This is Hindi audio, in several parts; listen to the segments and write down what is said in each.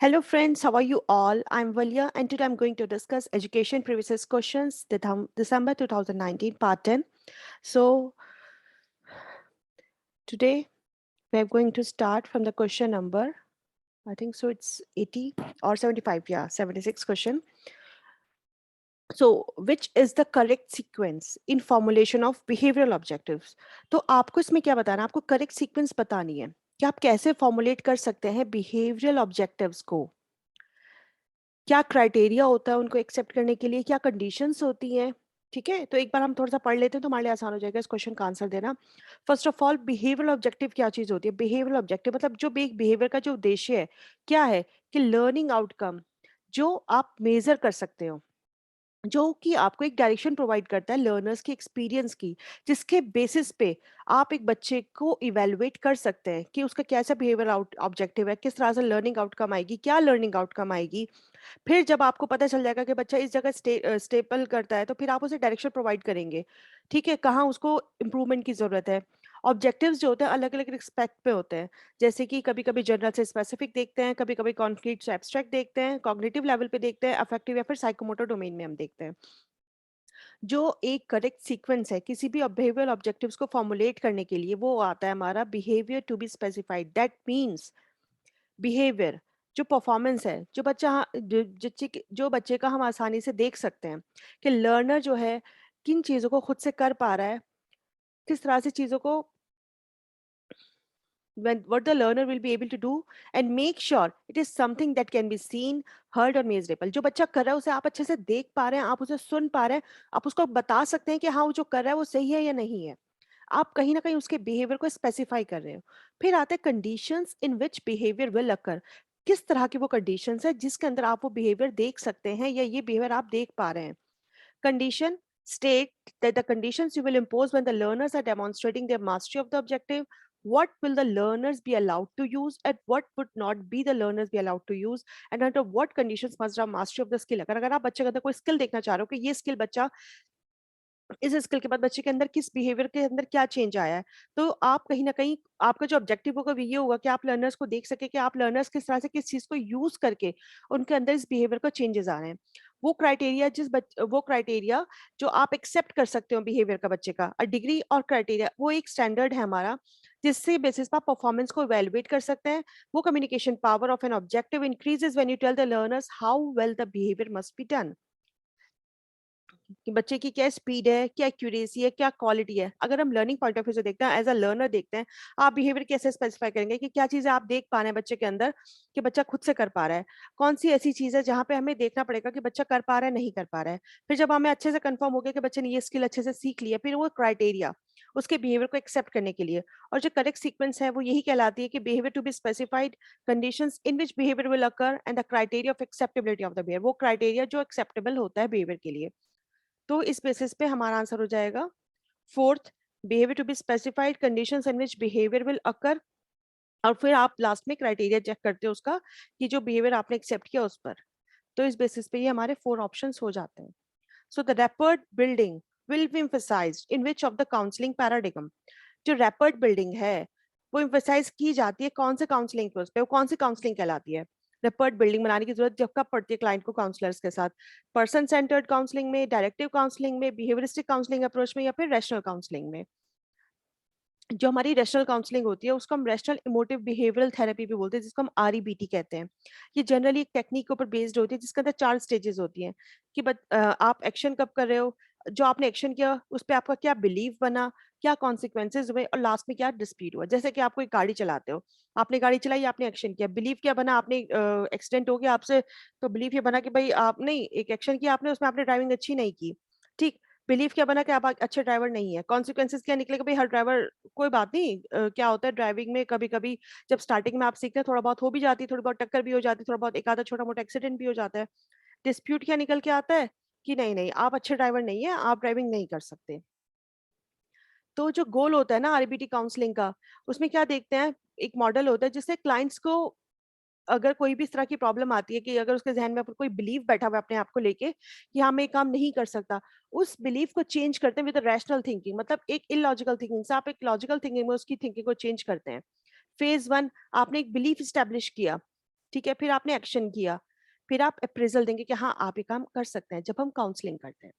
Hello friends, how are you all? I'm Valia and today I'm going to discuss education previous questions, December 2019 part 10. So today we're going to start from the question number, I think so it's 80 or 75, yeah, 76 question. So which is the correct sequence in formulation of behavioral objectives? तो आपको इसमें क्या बताना है? आपको करेक्ट सीक्वेंस बतानी है कि आप कैसे फॉर्मुलेट कर सकते हैं बिहेवियरल ऑब्जेक्टिव्स को, क्या क्राइटेरिया होता है उनको एक्सेप्ट करने के लिए, क्या कंडीशंस होती हैं। ठीक है, तो एक बार हम थोड़ा सा पढ़ लेते हैं तो हमारे लिए आसान हो जाएगा इस क्वेश्चन का आंसर देना। First of all, behavioural objective क्या चीज होती है? बिहेवियरल ऑब्जेक्टिव मतलब जो भी एक बिहेवियर का जो उद्देश्य है क्या है कि लर्निंग आउटकम जो आप मेजर कर सकते हो, जो कि आपको एक डायरेक्शन प्रोवाइड करता है लर्नर्स की एक्सपीरियंस की, जिसके बेसिस पे आप एक बच्चे को इवेलुएट कर सकते हैं कि उसका कैसा बिहेवियर ऑब्जेक्टिव है, किस तरह से लर्निंग आउटकम आएगी, क्या लर्निंग आउटकम आएगी। फिर जब आपको पता चल जाएगा कि बच्चा इस जगह स्टेबल करता है तो फिर आप उसे डायरेक्शन प्रोवाइड करेंगे। ठीक है, कहाँ उसको इम्प्रूवमेंट की जरूरत है। ऑब्जेक्टिव्स जो होते हैं अलग अलग रिस्पेक्ट पे होते हैं, जैसे कि कभी कभी जनरल से स्पेसिफिक देखते हैं, कभी कभी कॉन्क्रीट से एब्स्ट्रैक्ट देखते हैं, कॉग्निटिव लेवल पे देखते हैं, अफेक्टिव या फिर साइकोमोटर डोमेन में हम देखते हैं। जो एक करेक्ट सीक्वेंस है किसी भी बिहेवियरल ऑब्जेक्टिव्स को फॉर्मुलेट करने के लिए, वो आता है हमारा behaviour to be specified. That means behaviour, जो परफॉर्मेंस है, जो जो बच्चे का हम आसानी से देख सकते हैं कि लर्नर जो है किन चीजों को खुद से कर पा रहा है, किस तरह से चीजों को what the learner will be able to do, and make sure it is something that can be seen, heard or measurable। जो बच्चा कर रहा है उसे आप अच्छे से देख पा रहे हैं, आप उसे सुन पा रहे हैं, आप उसको बता सकते हैं कि हाँ वो जो कर रहा है वो सही है या नहीं है। आप कहीं ना कहीं उसके बिहेवियर को स्पेसिफाई कर रहे हो। फिर आते हैं conditions in which behaviour will अकर। किस तरह की वो कंडीशंस है जिसके अंदर आप वो बिहेवियर देख सकते हैं या ये बिहेवियर आप देख पा रहे हैं। Condition state that the conditions you will impose when the learners are demonstrating their mastery of the objective, what will the learners be allowed to use and what would not be the learners be allowed to use, and under what conditions must have mastery of the skill। अगर आप बच्चे के अंदर कोई स्किल देखना चाह रहे हो कि ये स्किल बच्चा, इस स्किल के बाद बच्चे के अंदर किस बिहेवियर के अंदर क्या चेंज आया है, तो आप कहीं ना कहीं आपका जो ऑब्जेक्टिव होगा वो ये होगा कि आप लर्नर्स को देख सके कि आप लर्नर्स किस तरह से किस चीज को यूज करके उनके अंदर इस बिहेवियर को चेंजेस आ रहे हैं। वो क्राइटेरिया जो आप एक्सेप्ट कर सकते हो बिहेवियर का बच्चे का, डिग्री और क्राइटेरिया वो एक स्टैंडर्ड है हमारा, जिससे बेसिस पर आप परफॉर्मेंस को इवेलुएट कर सकते हैं। वो communication power of an objective increases when you tell the learners how well the behaviour must be done, कि बच्चे की क्या स्पीड है, क्या एक्यूरेसी है, क्या क्वालिटी है। अगर हम लर्निंग पॉइंट ऑफ व्यू से देखते हैं, एज अ लर्नर देखते हैं, आप बिहेवियर कैसे स्पेसिफाई करेंगे कि क्या चीजें आप देख पा रहे हैं बच्चे के अंदर कि बच्चा खुद से कर पा रहा है, कौन सी ऐसी चीज है जहां पे हमें देखना पड़ेगा कि बच्चा कर पा रहा है नहीं कर पा रहा है। फिर जब हमें अच्छे से कंफर्म हो गया कि बच्चे ने ये स्किल अच्छे से सीख लिया, फिर वो क्राइटेरिया उसके बिहेवियर को एक्सेप्ट करने के लिए, और जो करेक्ट सीक्वेंस है वो यही कहलाती है कि behaviour to be specified, conditions in which behaviour will occur and the criteria of acceptability of the behaviour. वो क्राइटेरिया जो एक्सेप्टेबल होता है बिहेवियर के लिए। तो इस बेसिस पे हमारा आंसर हो जाएगा fourth, behaviour to be specified, conditions in which behaviour will occur, और फिर आप लास्ट में क्राइटेरिया चेक करते हो उसका कि जो बिहेवियर आपने एक्सेप्ट किया उस पर। तो इस बेसिस पे ये हमारे 4 ऑप्शंस हो जाते हैं। So the rapport building will be emphasized in which of the counseling paradigm। जो रैपर्ड बिल्डिंग है वो emphasize की जाती है कौन से काउंसलिंग पे, उस पे वो कौन सी काउंसलिंग कहलाती है। रैपर्ड बिल्डिंग बनाने की जरूरत जब कब पड़ती है क्लाइंट को काउंसलर्स के साथ? पर्सन सेंटर्ड काउंसलिंग में, डायरेक्टिव काउंसलिंग में, बिहेवियरिस्टिक काउंसलिंग अप्रोच में, या फिर रैशनल काउंसलिंग में। जो हमारी रैशनल काउंसलिंग होती है उसको हम रैशनल इमोटिव बिहेवियरल थेरेपी भी बोलते हैं, जिसको हम आरईबीटी कहते हैं। ये जनरली एक टेक्निक के ऊपर बेस्ड होती है जिसके अंदर 4 स्टेजेस होती हैं कि आप एक्शन कब कर रहे हो, जो आपने एक्शन किया उस पे आपका क्या बिलीव बना, क्या कॉन्सिक्वेंसेज हुए, और लास्ट में क्या डिस्प्यूट हुआ। जैसे कि आप कोई गाड़ी चलाते हो, आपने गाड़ी चलाई, आपने एक्शन किया, बिलीव क्या बना, आपने एक्सीडेंट हो गया आपसे, तो बिलीव ये बना कि भाई आपने एक एक्शन किया आपने, उसमें आपने ड्राइविंग अच्छी नहीं की। ठीक, बिलीव क्या बना कि आप अच्छे ड्राइवर नहीं है। कॉन्सिक्वेंसेज क्या निकलेगा, भाई हर ड्राइवर, कोई बात नहीं, क्या होता है ड्राइविंग में कभी कभी जब स्टार्टिंग में आप सीखते हैं थोड़ा बहुत हो भी जाती है, थोड़ी बहुत टक्कर भी हो जाती है, थोड़ा बहुत एक आधा छोटा मोटा एक्सीडेंट भी हो जाता है। डिस्प्यूट क्या निकल के आता है कि नहीं नहीं आप अच्छे ड्राइवर नहीं है, आप ड्राइविंग नहीं कर सकते। तो जो गोल होता है ना आरबीटी काउंसलिंग का, उसमें क्या देखते हैं, एक मॉडल होता है जिससे क्लाइंट्स को अगर कोई भी इस तरह की प्रॉब्लम आती है कि अगर उसके जहन में कोई बिलीव बैठा हुआ है अपने आप को लेके कि हाँ मैं ये काम नहीं कर सकता, उस बिलीव को चेंज करते हैं विद रैशनल थिंकिंग, मतलब एक इलॉजिकल थिंकिंग से आप एक लॉजिकल थिंकिंग में उसकी थिंकिंग को चेंज करते हैं। फेज 1, आपने एक बिलीफ स्टैब्लिश किया ठीक है, फिर आपने एक्शन किया, फिर आप अप्रेजल देंगे कि हाँ आप ये काम कर सकते हैं। जब हम काउंसलिंग करते हैं,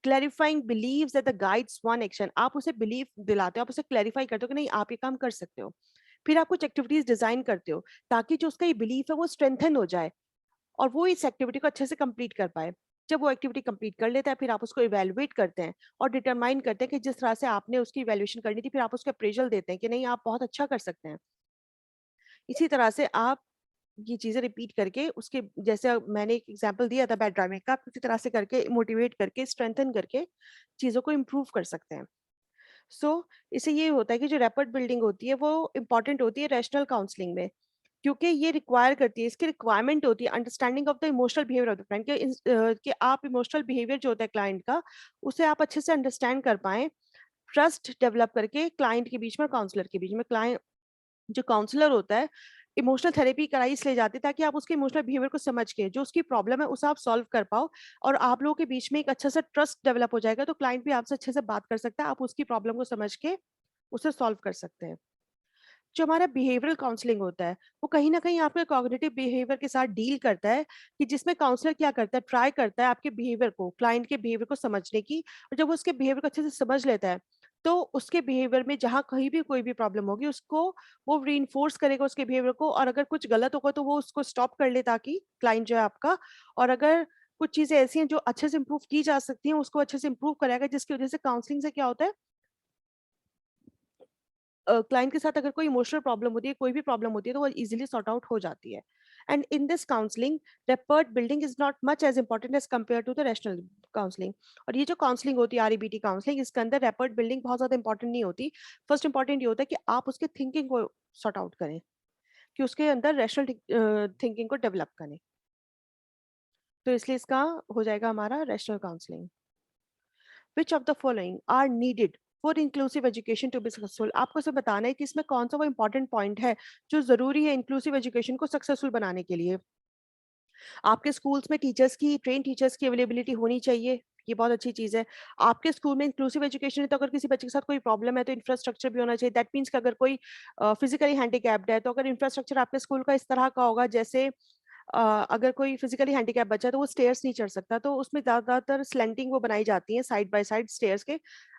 clarifying believes that the guides one action, आप उसे बिलीव दिलाते हो, आप उसे क्लैरिफाई करते हो कि नहीं आप ये काम कर सकते हो। फिर आप कुछ एक्टिविटीज डिजाइन करते हो ताकि जो उसका ये बिलीफ है वो स्ट्रेंथन हो जाए और वो इस एक्टिविटी को अच्छे से कंप्लीट कर पाए। जब वो एक्टिविटी कंप्लीट कर लेता है, फिर आप उसको इवैल्यूएट करते हैं और डिटरमाइन करते हैं कि जिस तरह से आपने उसकी इवैल्यूएशन करनी थी, फिर आप उसको अप्रेजल देते हैं कि नहीं आप बहुत अच्छा कर सकते हैं। इसी तरह से आप ये चीज़ें रिपीट करके उसके, जैसे मैंने एक एग्जांपल दिया था बैड ड्राइविंग का, आप इसी तरह से करके मोटिवेट करके स्ट्रेंथन करके चीज़ों को इम्प्रूव कर सकते हैं। इससे ये होता है कि जो रैपिड बिल्डिंग होती है वो इम्पोर्टेंट होती है रैशनल काउंसलिंग में, क्योंकि ये रिक्वायर करती है, इसकी रिक्वायरमेंट होती है understanding of the emotional behaviour of the client, कि आप इमोशनल बिहेवियर जो होता है क्लाइंट का, उसे आप अच्छे से अंडरस्टैंड कर पाएँ, ट्रस्ट डेवलप करके क्लाइंट के बीच में और काउंसलर के बीच में। क्लाइंट जो काउंसलर होता है, इमोशनल थेरेपी कराई इसलिए जाती है ताकि आप उसके इमोशनल बिहेवियर को समझ के जो उसकी प्रॉब्लम है उसे आप सॉल्व कर पाओ, और आप लोगों के बीच में एक अच्छा सा ट्रस्ट डेवलप हो जाएगा, तो क्लाइंट भी आपसे अच्छे से बात कर सकता है, आप उसकी प्रॉब्लम को समझ के उसे सॉल्व कर सकते हैं। जो हमारा बिहेवियरल काउंसलिंग होता है, वो कहीं न कहीं आपके कॉग्निटिव बिहेवियर के साथ डील करता है, कि जिसमें काउंसलर क्या करता है, ट्राई करता है आपके बिहेवियर को, क्लाइंट के बिहेवियर को समझने की, और जब वो उसके बिहेवियर को अच्छे से समझ लेता है, तो उसके बिहेवियर में जहाँ कहीं भी कोई भी प्रॉब्लम होगी, उसको वो रीइंफोर्स करेगा उसके बिहेवियर को, और अगर कुछ गलत होगा तो वो उसको स्टॉप कर ले, ताकि क्लाइंट जो है आपका, और अगर कुछ चीज़ें ऐसी हैं जो अच्छे से इम्प्रूव की जा सकती हैं, उसको अच्छे से इम्प्रूव कराएगा, जिसकी वजह से काउंसलिंग से क्या होता है, क्लाइंट के साथ अगर कोई इमोशनल प्रॉब्लम होती है, कोई भी प्रॉब्लम होती है, तो वो इजीली सॉर्ट आउट हो जाती है। And in this counselling, rapport building is not much as important as compare to the rational counselling. और ये जो काउंसलिंग होती है आरईबीटी काउंसलिंग, इसके अंदर रेपर्ट बिल्डिंग बहुत ज्यादा इंपॉर्टेंट नहीं होती। फर्स्ट इंपॉर्टेंट ये होता है कि आप उसके थिंकिंग को सॉर्ट आउट करें, कि उसके अंदर रैशनल थिंकिंग को डेवलप करें। तो इसलिए इसका हो जाएगा हमारा rational counselling. Which of the following are needed for inclusive education to be successful? आपको सब बताना है कि इसमें कौन सा वो इंपॉर्टेंट पॉइंट है जो जरूरी है इंक्लूसिव एजुकेशन को सक्सेसफुल बनाने के लिए। आपके स्कूल्स में टीचर्स की, ट्रेन टीचर्स की अवेलेबिलिटी होनी चाहिए, ये बहुत अच्छी चीज है। आपके स्कूल में इंक्लूसिव एजुकेशन है, तो अगर किसी बच्चे के साथ कोई प्रॉब्लम है तो इंफ्रास्ट्रक्चर भी होना चाहिए। दैट मीन्स कि अगर कोई फिजिकली हैंडीकैप्ड है, तो अगर इंफ्रास्ट्रक्चर आपके स्कूल का इस तरह का होगा, जैसे अगर कोई फिजिकली हैंडीकैप बच्चा है तो वो स्टेयर्स नहीं चढ़ सकता, तो उसमें ज्यादातर स्लैंटिंग वो बनाई जाती है साइड बाय साइड स्टेयर्स के,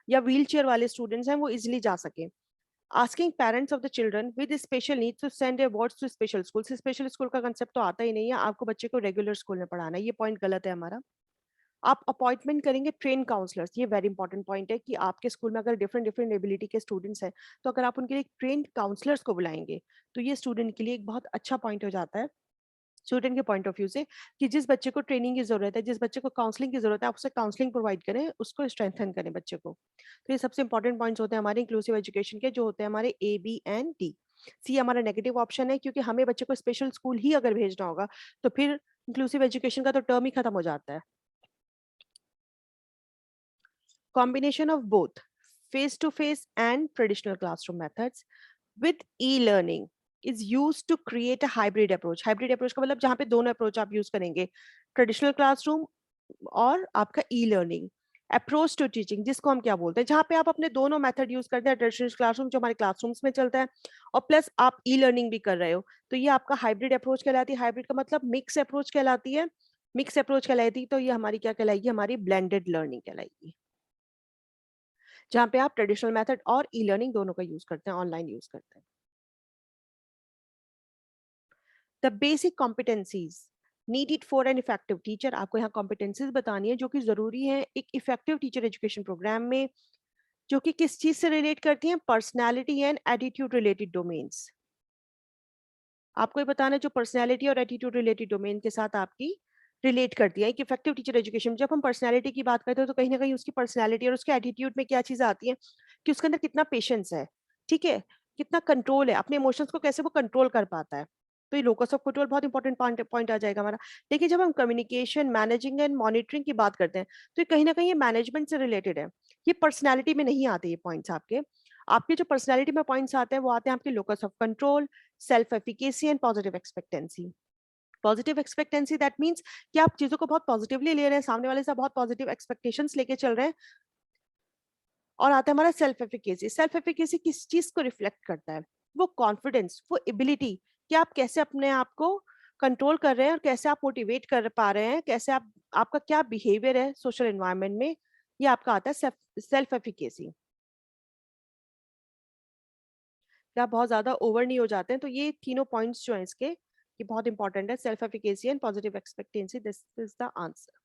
या व्हील चेयर वाले स्टूडेंट्स हैं वो इजिली जा सके। Asking parents of the children with special needs to send their wards to special school. Special school का कंसेप्ट तो आता ही नहीं है, आपको बच्चे को रेगुलर स्कूल में पढ़ाना है, ये पॉइंट गलत है हमारा। आप अपॉइंटमेंट करेंगे ट्रेन काउंसलर्स, ये वेरी इंपॉर्टेंट पॉइंट है कि आपके स्कूल में अगर डिफरेंट डिफरेंट एबिलिटी के स्टूडेंट्स हैं, तो अगर आप उनके लिए ट्रेन काउंसलर्स को बुलाएंगे, तो ये स्टूडेंट के लिए एक बहुत अच्छा पॉइंट हो जाता है, स्टूडेंट के पॉइंट ऑफ व्यू से, कि जिस बच्चे को ट्रेनिंग की जरूरत है, जिस बच्चे को काउंसलिंग की जरूरत है, आप उसे काउंसलिंग प्रोवाइड करें, उसको स्ट्रेंथन करें बच्चे को। तो ये सबसे इंपॉर्टेंट पॉइंट्स होते हैं हमारे इंक्लूसिव एजुकेशन के, जो होते हैं हमारे ए, बी एंड डी। सी हमारा नेगेटिव ऑप्शन है, क्योंकि हमें बच्चे को स्पेशल स्कूल ही अगर भेजना होगा, तो फिर इंक्लूसिव एजुकेशन का तो टर्म ही खत्म हो जाता है। Combination of both face to face and traditional classroom methods with e-learning is used to create a hybrid approach. Hybrid approach का मतलब जहाँ पे दोनों अप्रोच आप यूज करेंगे, ट्रेडिशनल क्लासरूम और आपका e learning. Approach to teaching जिसको हम क्या बोलते हैं, जहाँ पे आप अपने दोनों मेथड यूज करते हैं, ट्रेडिशनल क्लासरूम जो हमारे क्लासरूम्स में चलता है, और प्लस आप ई लर्निंग भी कर रहे हो, तो ये आपका हाइब्रिड अप्रोच कहलाती है। हाइब्रिड का मतलब मिक्स अप्रोच कहलाती है। मिक्स अप्रोच कहलाती, तो ये हमारी क्या कहलाएगी, हमारी ब्लेंडेड लर्निंग कहलाएगी, जहाँ पे आप ट्रेडिशनल मेथड और ई लर्निंग दोनों का यूज करते हैं, ऑनलाइन यूज करते हैं। The basic competencies needed for an effective teacher, आपको यहाँ कॉम्पिटेंसीज बतानी है जो कि जरूरी है एक इफेक्टिव टीचर एजुकेशन प्रोग्राम में, जो कि किस चीज से रिलेट करती हैं, personality and attitude related domains. आपको ये बताना है जो पर्सनैलिटी और एटीट्यूड रिलेटेड डोमेन के साथ आपकी रिलेट करती है। एक इफेक्टिव टीचर एजुकेशन, जब हम पर्सनैलिटी की बात करते हैं, तो कहीं ना कहीं उसकी पर्सनैलिटी और उसके एटीट्यूड में क्या चीजें आती हैं, कि उसके अंदर कितना पेशेंस है, ठीक है, कितना कंट्रोल है, अपने इमोशंस को कैसे वो कंट्रोल कर पाता है। तो ये लोकस ऑफ कंट्रोल बहुत इंपॉर्टेंट पॉइंट आ जाएगा हमारा। देखिए जब हम कम्युनिकेशन, मैनेजिंग एंड मॉनिटरिंग की बात करते हैं, तो ये कहीं ना कहीं ये मैनेजमेंट से रिलेटेड है, ये पर्सनैलिटी में नहीं आते ये पॉइंट्स आपके। आपके जो पर्सनैलिटी में पॉइंट्स आते हैं वो आते हैं आपके locus of control, self efficacy and positive expectancy. Positive expectancy that means कि आप चीजों को बहुत पॉजिटिवली ले रहे हैं, सामने वाले से बहुत पॉजिटिव एक्सपेक्टेशंस लेके चल रहे हैं। और आता है हमारा सेल्फ एफिकेसी। सेल्फ एफिकेसी किस चीज को रिफ्लेक्ट करता है, वो कॉन्फिडेंस, वो एबिलिटी कि आप कैसे अपने आप को कंट्रोल कर रहे हैं और कैसे आप मोटिवेट कर पा रहे हैं, कैसे आप आपका क्या बिहेवियर है सोशल एनवायरनमेंट में, ये आपका आता है सेल्फ एफिकेसी। कि आप बहुत ज़्यादा ओवर नहीं हो जाते हैं। तो ये तीनों पॉइंट्स जो हैं इसके, ये बहुत इंपॉर्टेंट है, self efficacy and positive expectancy, this is the answer.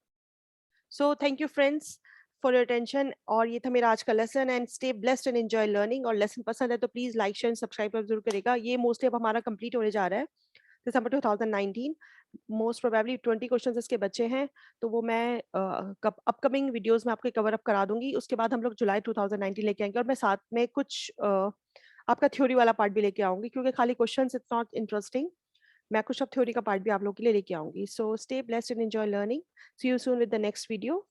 So thank you friends for your attention, और ये था मेरा आज का lesson, and stay blessed and enjoy learning. और लेसन पसंद है तो प्लीज लाइक शेयर सब्सक्राइब जरूर करेगा। ये मोस्टली अब हमारा कंप्लीट होने जा रहा है दिसंबर 2019। मोस्ट प्रोबेबली 20 क्वेश्चंस इसके बच्चे हैं, तो वो मैं अपकमिंग वीडियोस में आपको कवर अप करा दूंगी। उसके बाद हम लोग जुलाई 2019 लेके आएंगे, और मैं साथ में कुछ आपका थ्योरी वाला पार्ट भी लेके आऊंगी, क्योंकि खाली क्वेश्चंस इट्स नॉट इंटरेस्टिंग। मैं कुछ अब थ्योरी का पार्ट भी आप लोगों के लिए लेके आऊंगी। So stay blessed and enjoy learning. See you soon with the next video.